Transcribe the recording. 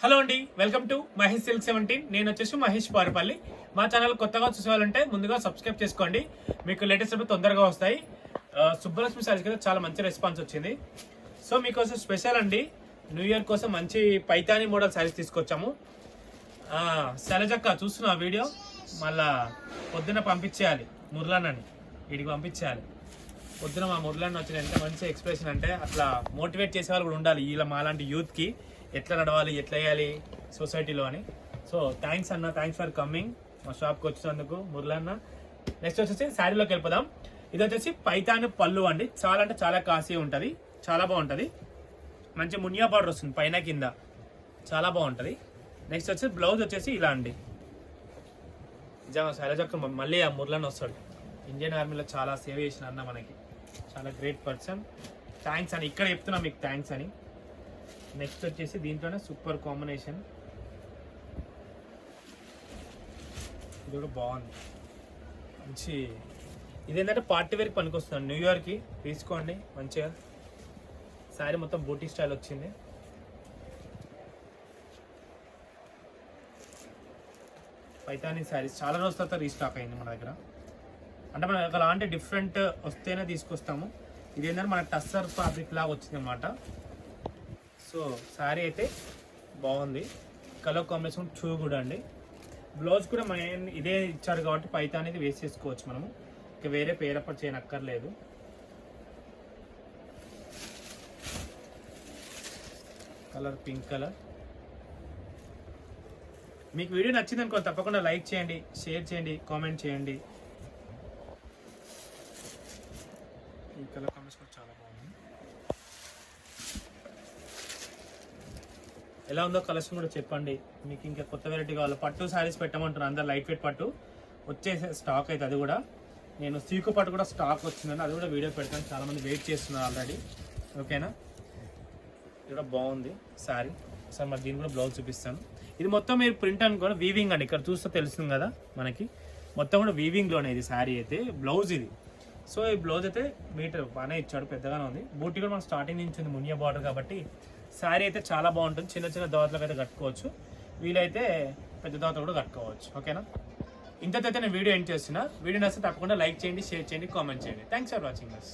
Hello అండి, welcome to Mahesh silk 17. నేను వచ్చేసి మహేష్ పారిపల్లి. మా ఛానల్ కొత్తగా చూసేవాళ్ళంటే ముందుగా సబ్స్క్రైబ్ చేసుకోండి, మీకు లేటెస్ట్ అప్పుడు తొందరగా వస్తాయి. సుబ్బలక్ష్మి సారీస్ కదా చాలా మంచి రెస్పాన్స్ వచ్చింది. సో మీకోసం స్పెషల్ అండి, న్యూ ఇయర్ కోసం మంచి పైతానీ మోడల్ శారీస్ తీసుకొచ్చాము. శైలజక్క చూస్తున్నా వీడియో, మళ్ళా పొద్దున పంపించేయాలి మురళన్నని, వీడికి పంపించేయాలి. పొద్దున మా మురళన్న వచ్చిన ఎంత మంచి ఎక్స్ప్రెషన్ అంటే అట్లా మోటివేట్ చేసే వాళ్ళు కూడా ఉండాలి. ఇలా మాలాంటి యూత్కి ఎట్లా నడవాలి, ఎట్లా వేయాలి సొసైటీలో అని. సో థ్యాంక్స్ అన్న, థ్యాంక్స్ ఫర్ కమింగ్ మా షాప్కి వచ్చినందుకు మురళన్న. నెక్స్ట్ వచ్చేసి శారీలోకి వెళ్ళిపోదాం. ఇది వచ్చేసి పైతాని పళ్ళు అండి, చాలా అంటే చాలా కాసీ ఉంటుంది, చాలా బాగుంటుంది. మంచి మునియా బార్డర్ వస్తుంది పైన కింద, చాలా బాగుంటుంది. నెక్స్ట్ వచ్చేసి బ్లౌజ్ వచ్చేసి ఇలా అండి. నిజంగా శైలజక్క మళ్ళీ ఆ మురళన్న వస్తాడు. ఇండియన్ ఆర్మీలో చాలా సేవ్ చేసిన అన్న, మనకి చాలా గ్రేట్ పర్సన్. థ్యాంక్స్ అని ఇక్కడ చెప్తున్నా మీకు, థ్యాంక్స్ అని. నెక్స్ట్ వచ్చేసి దీంట్లోనే సూపర్ కాంబినేషన్, ఇది కూడా బాగుంది. మంచి ఇదేంటంటే పార్టీ వేర్కి పనికొస్తుంది, న్యూ ఇయర్కి తీసుకోండి మంచిగా. శారీ మొత్తం బూటీ స్టైల్ వచ్చింది. పైతానీ శారీస్ చాలా రోజుల తర్వాత రీస్టాక్ అయింది మన దగ్గర. అంటే మనం అలాంటి డిఫరెంట్ వస్తేనే తీసుకొస్తాము. ఇది ఏంటంటే మన టస్సర్ ఫ్యాబ్రిక్ లాగా వచ్చింది అనమాట. సో శారీ అయితే బాగుంది, కలర్ కాంబినేషన్ చూ కూడా అండి. బ్లౌజ్ కూడా మన ఇదే ఇచ్చారు కాబట్టి పైతా అనేది వేసేసుకోవచ్చు మనము, ఇక వేరే పేరప్పటి చేయనక్కర్లేదు. Colour pink colour. మీకు వీడియో నచ్చింది అనుకో తప్పకుండా లైక్ చేయండి, షేర్ చేయండి, కామెంట్ చేయండి. ఈ కలర్ కాంబినేషన్ చాలా బాగుంది. ఎలా ఉందో కలెక్షన్ కూడా చెప్పండి. మీకు ఇంకా కొత్త వెరైటీ కావాలి, పట్టు శారీస్ పెట్టమంటున్నారు అందరు, లైట్ వెయిట్ పట్టు వచ్చేసే స్టాక్ అయితే అది కూడా. నేను సీకు పట్టు కూడా స్టాక్ వచ్చిందండి, అది కూడా వీడియో పెడతాను. చాలామంది వెయిట్ చేస్తున్నారు ఆల్రెడీ. ఓకేనా, ఇది కూడా బాగుంది శారీ. సార్ మరి దీన్ని కూడా బ్లౌజ్ చూపిస్తాను. ఇది మొత్తం మీరు ప్రింట్ అనుకోండి, వీవింగ్ అండి. ఇక్కడ చూస్తే తెలుస్తుంది కదా మనకి, మొత్తం కూడా వీవింగ్లోనే ఇది శారీ అయితే. బ్లౌజ్ ఇది. సో ఈ బ్లౌజ్ అయితే మీటర్ బాగానే ఇచ్చాడు, పెద్దగానే ఉంది. బూటీ కూడా మనం స్టార్టింగ్ నుంచి ఉంది, మునియా బార్డర్ కాబట్టి శారీ అయితే చాలా బాగుంటుంది. చిన్న చిన్న దోతలకు అయితే కట్టుకోవచ్చు, వీలైతే పెద్ద దోత కూడా కట్టుకోవచ్చు. ఓకేనా, ఇంతైతే నేను వీడియో ఎండ్ చేస్తున్నా. వీడియో నచ్చితే తప్పకుండా లైక్ చేయండి, షేర్ చేయండి, కామెంట్ చేయండి. Thanks for watching us.